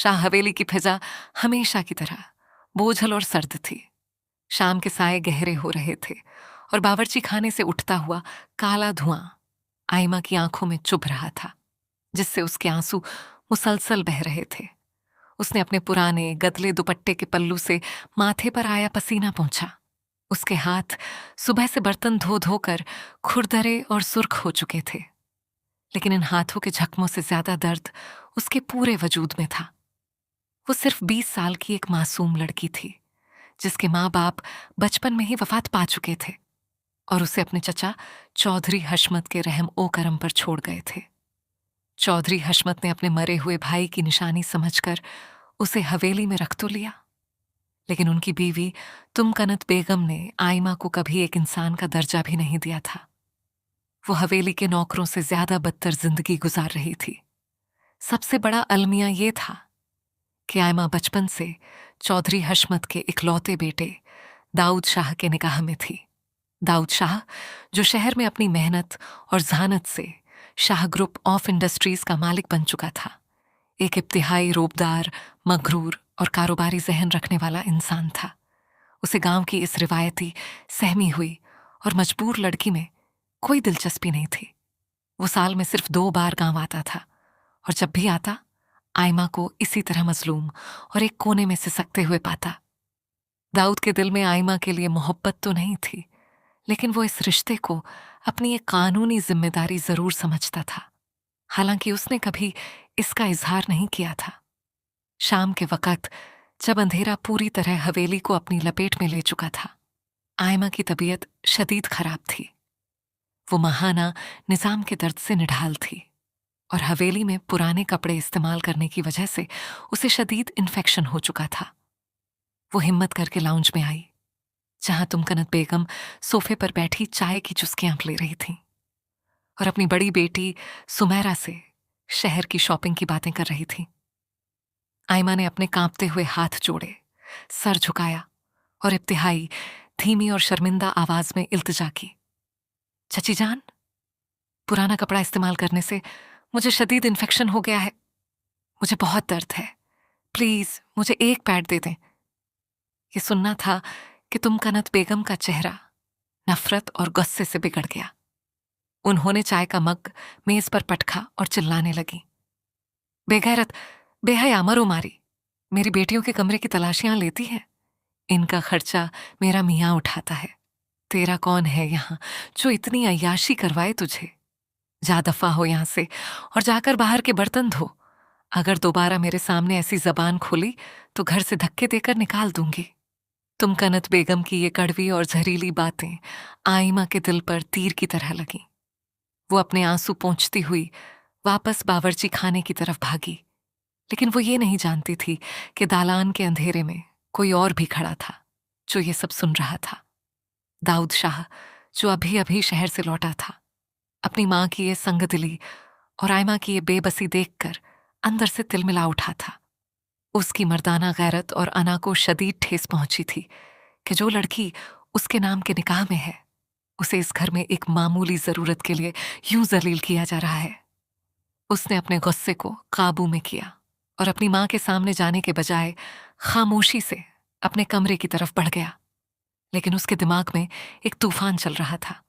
शाह हवेली की फिजा हमेशा की तरह बोझल और सर्द थी। शाम के साए गहरे हो रहे थे और बावर्ची खाने से उठता हुआ काला धुआं आइमा की आंखों में चुभ रहा था, जिससे उसके आंसू मुसलसल बह रहे थे। उसने अपने पुराने गदले दुपट्टे के पल्लू से माथे पर आया पसीना पोंछा। उसके हाथ सुबह से बर्तन धो धोकर खुरदरे और सुर्ख हो चुके थे, लेकिन इन हाथों के जख्मों से ज्यादा दर्द उसके पूरे वजूद में था। वो सिर्फ 20 साल की एक मासूम लड़की थी, जिसके माँ बाप बचपन में ही वफात पा चुके थे और उसे अपने चचा चौधरी हशमत के रहम ओ करम पर छोड़ गए थे। चौधरी हशमत ने अपने मरे हुए भाई की निशानी समझकर उसे हवेली में रख तो लिया, लेकिन उनकी बीवी तुमकनत बेगम ने आइमा को कभी एक इंसान का दर्जा भी नहीं दिया था। वो हवेली के नौकरों से ज्यादा बदतर जिंदगी गुजार रही थी। सबसे बड़ा अलमिया ये था कि आइमा बचपन से चौधरी हशमत के इकलौते बेटे दाऊद शाह के निकाह में थी। दाऊद शाह, जो शहर में अपनी मेहनत और जहानत से शाह ग्रुप ऑफ इंडस्ट्रीज का मालिक बन चुका था, एक इब्तिहाई रोबदार, मगरूर और कारोबारी जहन रखने वाला इंसान था। उसे गांव की इस रिवायती, सहमी हुई और मजबूर लड़की में कोई दिलचस्पी नहीं थी। वो साल में सिर्फ 2 बार गांव आता था और जब भी आता, आइमा को इसी तरह मजलूम और एक कोने में सिसकते हुए पाता। दाऊद के दिल में आइमा के लिए मोहब्बत तो नहीं थी, लेकिन वो इस रिश्ते को अपनी एक कानूनी जिम्मेदारी जरूर समझता था, हालांकि उसने कभी इसका इजहार नहीं किया था। शाम के वक्त जब अंधेरा पूरी तरह हवेली को अपनी लपेट में ले चुका था, आइमा की तबीयत शदीद खराब थी। वो महाना निजाम के दर्द से निढाल थी और हवेली में पुराने कपड़े इस्तेमाल करने की वजह से उसे शदीद इन्फेक्शन हो चुका था। वो हिम्मत करके लाउंज में आई, जहां तुमकनत बेगम सोफे पर बैठी चाय की चुस्कियां ले रही थीं और अपनी बड़ी बेटी सुमेरा से शहर की शॉपिंग की बातें कर रही थी। आइमा ने अपने कांपते हुए हाथ जोड़े, सर झुकाया और इब्तिहाई, धीमी और शर्मिंदा आवाज में इल्तिजा की, चची जान, पुराना कपड़ा इस्तेमाल करने से मुझे शदीद इन्फेक्शन हो गया है। मुझे बहुत दर्द है। प्लीज मुझे एक पैड दे दें। ये सुनना था कि तुमकनत बेगम का चेहरा नफरत और गुस्से से बिगड़ गया। उन्होंने चाय का मग मेज पर पटका और चिल्लाने लगी, बेगैरत, बेहया, मरो मारी, मेरी बेटियों के कमरे की तलाशियां लेती है। इनका खर्चा मेरा मियाँ उठाता है। तेरा कौन है यहाँ जो इतनी अय्याशी करवाए तुझे? जा दफा हो यहां से और जाकर बाहर के बर्तन धो। अगर दोबारा मेरे सामने ऐसी जबान खोली तो घर से धक्के देकर निकाल दूंगी। तुमकनत बेगम की ये कड़वी और जहरीली बातें आइमा के दिल पर तीर की तरह लगीं। वो अपने आंसू पोंछती हुई वापस बावर्ची खाने की तरफ भागी, लेकिन वो ये नहीं जानती थी कि दालान के अंधेरे में कोई और भी खड़ा था जो ये सब सुन रहा था। दाऊद शाह, जो अभी अभी शहर से लौटा था, अपनी मां की ये संगदिली और आइमा की ये बेबसी देखकर अंदर से तिलमिला उठा था। उसकी मर्दाना गैरत और अना को शदीद ठेस पहुंची थी कि जो लड़की उसके नाम के निकाह में है, उसे इस घर में एक मामूली जरूरत के लिए यूं जलील किया जा रहा है। उसने अपने गुस्से को काबू में किया और अपनी मां के सामने जाने के बजाय खामोशी से अपने कमरे की तरफ बढ़ गया, लेकिन उसके दिमाग में एक तूफान चल रहा था।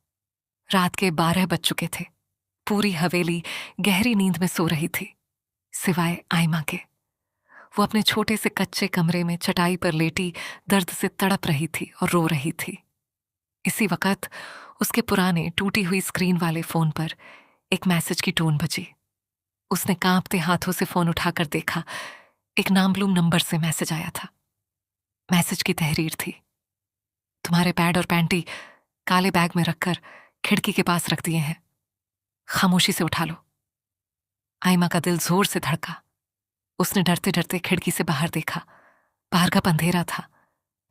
रात के 12 बज चुके थे। पूरी हवेली गहरी नींद में सो रही थी, सिवाय आइमा के। वो अपने छोटे से कच्चे कमरे में चटाई पर लेटी दर्द से तड़प रही थी और रो रही थी। इसी वक्त उसके पुराने टूटी हुई स्क्रीन वाले फोन पर एक मैसेज की टोन बजी। उसने कांपते हाथों से फोन उठाकर देखा। एक नामलूम नंबर से मैसेज आया था। मैसेज की तहरीर थी, तुम्हारे पैड और पैंटी काले बैग में रखकर खिड़की के पास रख दिए हैं, खामोशी से उठा लो। आइमा का दिल जोर से धड़का। उसने डरते डरते खिड़की से बाहर देखा। बाहर का अंधेरा था,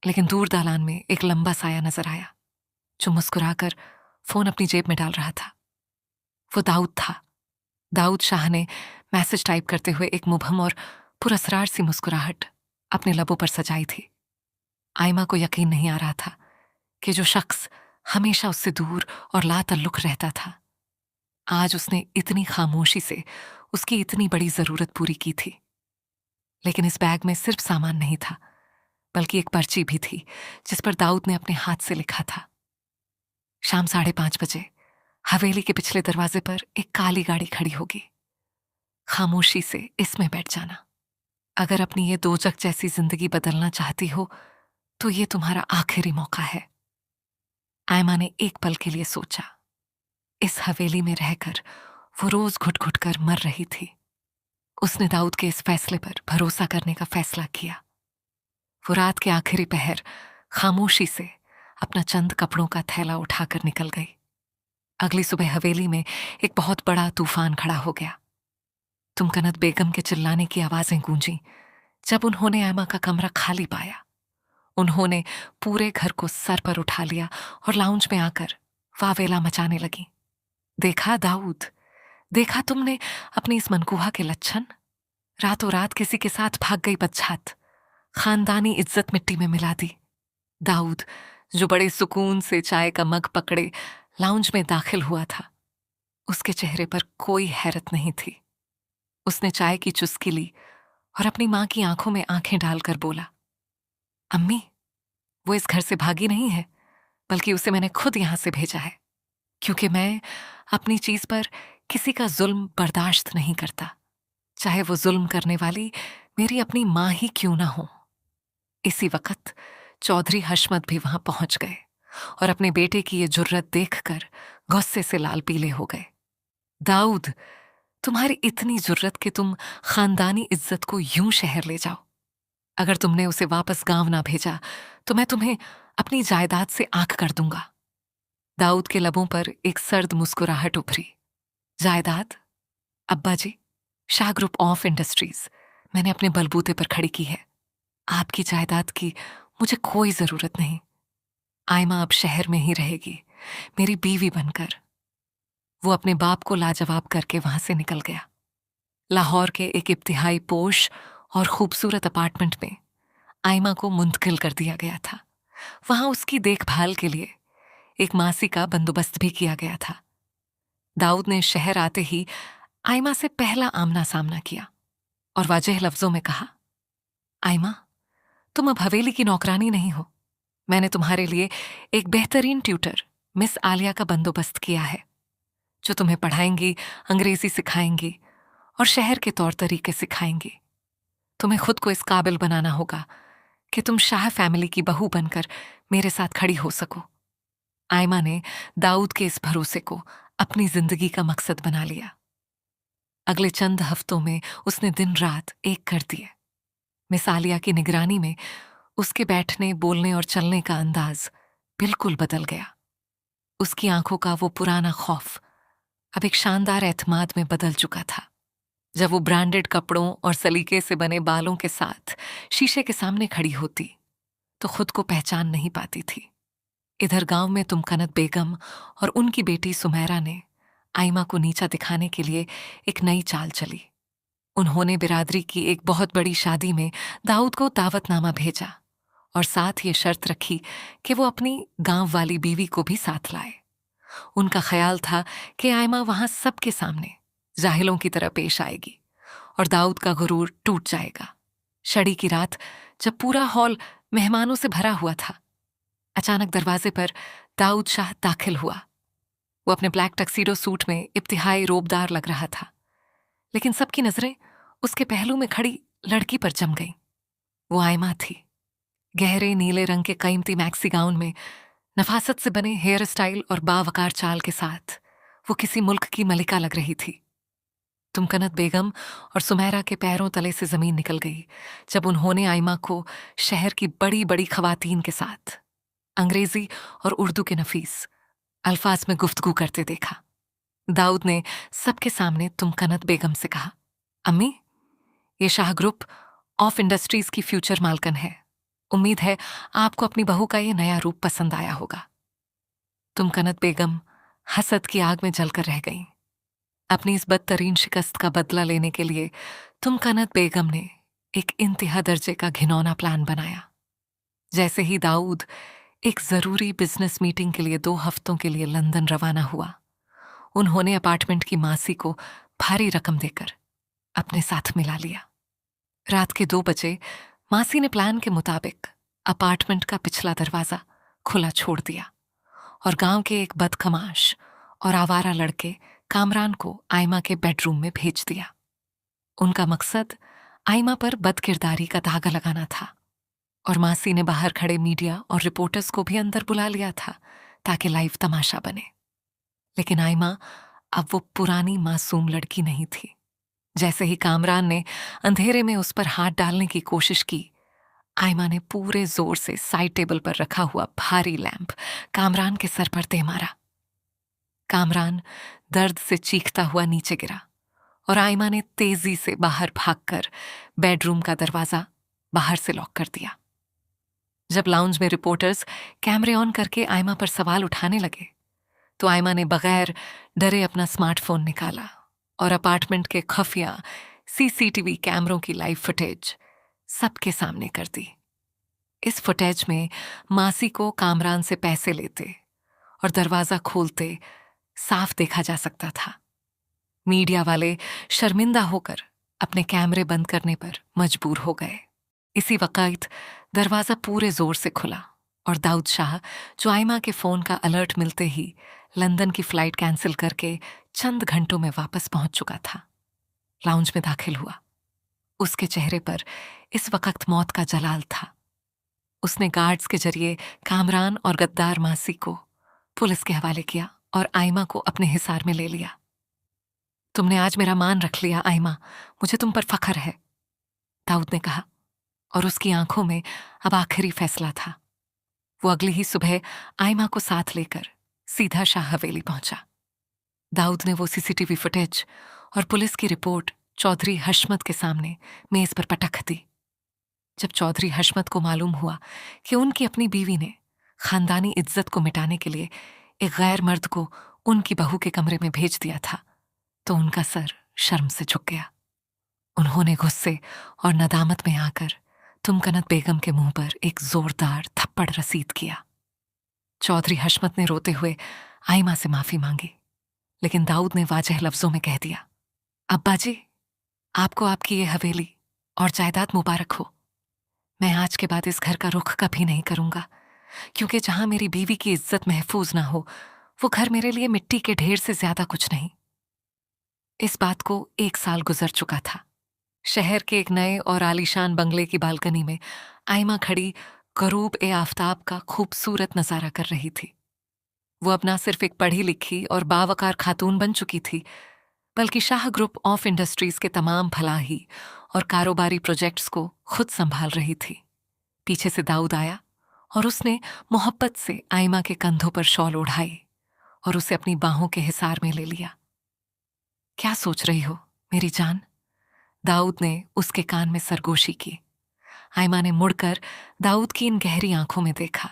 लेकिन दूर दालान में एक लंबा साया नजर आया जो मुस्कुराकर फोन अपनी जेब में डाल रहा था। वो दाऊद था। दाऊद शाह ने मैसेज टाइप करते हुए एक मुबहम और पुरस्रार सी मुस्कुराहट अपने लबों पर सजाई थी। आइमा को यकीन नहीं आ रहा था कि जो शख्स हमेशा उससे दूर और लातल्लुक रहता था, आज उसने इतनी खामोशी से उसकी इतनी बड़ी जरूरत पूरी की थी। लेकिन इस बैग में सिर्फ सामान नहीं था, बल्कि एक पर्ची भी थी जिस पर दाऊद ने अपने हाथ से लिखा था। शाम 5:30 बजे हवेली के पिछले दरवाजे पर एक काली गाड़ी खड़ी होगी। खामोशी से इसमें बैठ जाना। अगर अपनी ये दोजख जैसी जिंदगी बदलना चाहती हो तो ये तुम्हारा आखिरी मौका है। आयमा ने एक पल के लिए सोचा। इस हवेली में रहकर वो रोज घुट घुट कर मर रही थी। उसने दाऊद के इस फैसले पर भरोसा करने का फैसला किया। वो रात के आखिरी पहर खामोशी से अपना चंद कपड़ों का थैला उठाकर निकल गई। अगली सुबह हवेली में एक बहुत बड़ा तूफान खड़ा हो गया। तुमकनत बेगम के चिल्लाने की आवाजें गूंजी जब उन्होंने आयमा का कमरा खाली पाया। उन्होंने पूरे घर को सर पर उठा लिया और लाउंज में आकर वावेला मचाने लगी। देखा दाऊद, देखा तुमने अपनी इस मनकूहा के लक्षण? रातों रात किसी के साथ भाग गई बदछात, खानदानी इज्जत मिट्टी में मिला दी। दाऊद, जो बड़े सुकून से चाय का मग पकड़े लाउंज में दाखिल हुआ था, उसके चेहरे पर कोई हैरत नहीं थी। उसने चाय की चुस्की ली और अपनी मां की आंखों में आंखें डालकर बोला, अम्मी, वो इस घर से भागी नहीं है, बल्कि उसे मैंने खुद यहां से भेजा है, क्योंकि मैं अपनी चीज पर किसी का जुल्म बर्दाश्त नहीं करता, चाहे वो जुल्म करने वाली मेरी अपनी मां ही क्यों ना हो। इसी वक्त चौधरी हशमत भी वहां पहुंच गए और अपने बेटे की ये जुर्रत देखकर गुस्से से लाल पीले हो गए। दाऊद, तुम्हारी इतनी जुर्रत कि तुम खानदानी इज्जत को यूं शहर ले जाओ। अगर तुमने उसे वापस गांव ना भेजा तो मैं तुम्हें अपनी जायदाद से आंख कर दूंगा। दाऊद के लबों पर एक सर्द मुस्कुराहट उभरी। जायदाद? अब्बा जी, शाह ग्रुप ऑफ इंडस्ट्रीज मैंने अपने बलबूते पर खड़ी की है। आपकी जायदाद की मुझे कोई जरूरत नहीं। आयमा अब शहर में ही रहेगी, मेरी बीवी बनकर। वो अपने बाप को लाजवाब करके वहां से निकल गया। लाहौर के एक इब्तिहाई पोश और खूबसूरत अपार्टमेंट में आयमा को मुंतकिल कर दिया गया था। वहां उसकी देखभाल के लिए एक मासी का बंदोबस्त भी किया गया था। दाऊद ने शहर आते ही आयमा से पहला आमना सामना किया और वाजह लफ्जों में कहा, आयमा, तुम अब हवेली की नौकरानी नहीं हो। मैंने तुम्हारे लिए एक बेहतरीन ट्यूटर मिस आलिया का बंदोबस्त किया है, जो तुम्हें पढ़ाएंगी, अंग्रेजी सिखाएंगी और शहर के तौर तरीके सिखाएंगी। तुम्हें खुद को इस काबिल बनाना होगा कि तुम शाह फैमिली की बहू बनकर मेरे साथ खड़ी हो सको। आयमा ने दाऊद के इस भरोसे को अपनी जिंदगी का मकसद बना लिया। अगले चंद हफ्तों में उसने दिन रात एक कर दिए। मिस आलिया की निगरानी में उसके बैठने, बोलने और चलने का अंदाज बिल्कुल बदल गया। उसकी आंखों का वो पुराना खौफ अब एक शानदार एतमाद में बदल चुका था। जब वो ब्रांडेड कपड़ों और सलीके से बने बालों के साथ शीशे के सामने खड़ी होती तो खुद को पहचान नहीं पाती थी। इधर गांव में तुमकनत बेगम और उनकी बेटी सुमेरा ने आयमा को नीचा दिखाने के लिए एक नई चाल चली। उन्होंने बिरादरी की एक बहुत बड़ी शादी में दाऊद को दावतनामा भेजा और साथ ये शर्त रखी कि वो अपनी गांव वाली बीवी को भी साथ लाए। उनका ख्याल था कि आयमा वहां सबके सामने जाहिलों की तरह पेश आएगी और दाऊद का गुरूर टूट जाएगा। शड़ी की रात जब पूरा हॉल मेहमानों से भरा हुआ था, अचानक दरवाजे पर दाऊद शाह दाखिल हुआ। वो अपने ब्लैक टक्सीडो सूट में इब्तिहाई रोबदार लग रहा था, लेकिन सबकी नजरें उसके पहलू में खड़ी लड़की पर जम गईं। वो आयमा थी। गहरे नीले रंग के कीमती मैक्सी गाउन में नफासत से बने हेयर स्टाइल और बावकार चाल के साथ वो किसी मुल्क की मलिका लग रही थी। तुमकनत बेगम और सुमेरा के पैरों तले से जमीन निकल गई जब उन्होंने आयमा को शहर की बड़ी बड़ी खवातीन के साथ अंग्रेजी और उर्दू के नफीस अल्फाज में गुफ्तगू करते देखा। दाऊद ने सबके सामने तुमकनत बेगम से कहा, अम्मी, ये शाह ग्रुप ऑफ इंडस्ट्रीज की फ्यूचर मालकन है। उम्मीद है आपको अपनी बहू का ये नया रूप पसंद आया होगा। तुमकनत बेगम हसद की आग में जलकर रह गईं। अपनी इस बदतरीन शिकस्त का बदला लेने के लिए तुमकनत बेगम ने एक इंतहा दर्जे का घिनौना प्लान बनाया। जैसे ही दाऊद एक जरूरी बिजनेस मीटिंग के लिए 2 हफ्तों के लिए लंदन रवाना हुआ, उन्होंने अपार्टमेंट की मासी को भारी रकम देकर अपने साथ मिला लिया। रात के 2 बजे मासी ने प्लान के मुताबिक अपार्टमेंट का पिछला दरवाजा खुला छोड़ दिया और गांव के एक बदखमाश और आवारा लड़के कामरान को आयमा के बेडरूम में भेज दिया। उनका मकसद आयमा पर बदकिरदारी का धागा लगाना था और मासी ने बाहर खड़े मीडिया और रिपोर्टर्स को भी अंदर बुला लिया था ताकि लाइव तमाशा बने। लेकिन आयमा अब वो पुरानी मासूम लड़की नहीं थी। जैसे ही कामरान ने अंधेरे में उस पर हाथ डालने की कोशिश की, आयमा ने पूरे जोर से साइड टेबल पर रखा हुआ भारी लैंप कामरान के सर पर दे मारा। कामरान दर्द से चीखता हुआ नीचे गिरा और आयमा ने तेजी से बाहर भागकर बेडरूम का दरवाजा बाहर से लॉक कर दिया। जब लाउंज में रिपोर्टर्स कैमरे ऑन करके आयमा पर सवाल उठाने लगे तो आयमा ने बगैर डरे अपना स्मार्टफोन निकाला और अपार्टमेंट के खुफिया सीसीटीवी कैमरों की लाइव फुटेज सबके सामने कर दी। इस फुटेज में मासी को कामरान से पैसे लेते और दरवाजा खोलते साफ देखा जा सकता था। मीडिया वाले शर्मिंदा होकर अपने कैमरे बंद करने पर मजबूर हो गए। इसी वक्त दरवाजा पूरे जोर से खुला और दाऊद शाह, जो आयमा के फोन का अलर्ट मिलते ही लंदन की फ्लाइट कैंसिल करके चंद घंटों में वापस पहुंच चुका था, लाउंज में दाखिल हुआ। उसके चेहरे पर इस वक्त मौत का जलाल था। उसने गार्ड्स के जरिए कामरान और गद्दार मासी को पुलिस के हवाले किया और आयमा को अपने हिसार में ले लिया। तुमने आज मेरा मान रख लिया आयमा, मुझे तुम पर फख्र है, दाऊद ने कहा और उसकी आंखों में अब आखिरी फैसला था। वो अगली ही सुबह आयमा को साथ लेकर सीधा शाह हवेली पहुंचा। दाऊद ने वो सीसीटीवी फुटेज और पुलिस की रिपोर्ट चौधरी हशमत के सामने मेज पर पटक दी। जब चौधरी हशमत को मालूम हुआ कि उनकी अपनी बीवी ने खानदानी इज्जत को मिटाने के लिए एक गैर मर्द को उनकी बहू के कमरे में भेज दिया था, तो उनका सर शर्म से झुक गया। उन्होंने गुस्से और नदामत में आकर तुमकनत बेगम के मुंह पर एक जोरदार थप्पड़ रसीद किया। चौधरी हशमत ने रोते हुए आयमा से माफी मांगी, लेकिन दाऊद ने वाजह लफ्जों में कह दिया, अब्बा जी, आपको आपकी ये हवेली और जायदाद मुबारक हो। मैं आज के बाद इस घर का रुख कभी नहीं करूंगा, क्योंकि जहां मेरी बीवी की इज्जत महफूज ना हो, वो घर मेरे लिए मिट्टी के ढेर से ज्यादा कुछ नहीं। इस बात को 1 साल गुजर चुका था। शहर के एक नए और आलीशान बंगले की बालकनी में आयमा खड़ी गरूब ए आफताब का खूबसूरत नजारा कर रही थी। वो अब ना सिर्फ एक पढ़ी लिखी और बावकार खातून बन चुकी थी, बल्कि शाह ग्रुप ऑफ इंडस्ट्रीज के तमाम फलाही और कारोबारी प्रोजेक्ट्स को खुद संभाल रही थी। पीछे से दाऊद आया और उसने मोहब्बत से आयमा के कंधों पर शॉल ओढ़ाई और उसे अपनी बाहों के हिसार में ले लिया। क्या सोच रही हो मेरी जान? दाऊद ने उसके कान में सरगोशी की। आयमा ने मुड़कर दाऊद की इन गहरी आंखों में देखा,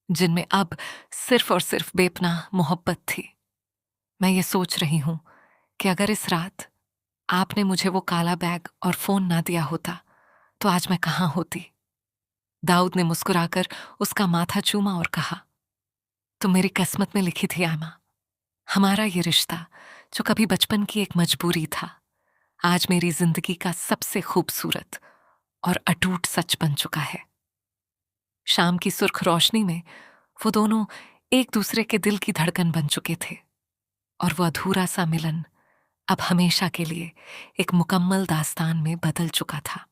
जिनमें अब सिर्फ और सिर्फ बेपनाह मोहब्बत थी। मैं ये सोच रही हूं कि अगर इस रात आपने मुझे वो काला बैग और फोन ना दिया होता तो आज मैं कहां होती? दाऊद ने मुस्कुराकर उसका माथा चूमा और कहा, तुम मेरी किस्मत में लिखी थी आयमा। हमारा ये रिश्ता, जो कभी बचपन की एक मजबूरी था, आज मेरी जिंदगी का सबसे खूबसूरत और अटूट सच बन चुका है। शाम की सुर्ख रोशनी में वो दोनों एक दूसरे के दिल की धड़कन बन चुके थे और वो अधूरा सा मिलन अब हमेशा के लिए एक मुकम्मल दास्तान में बदल चुका था।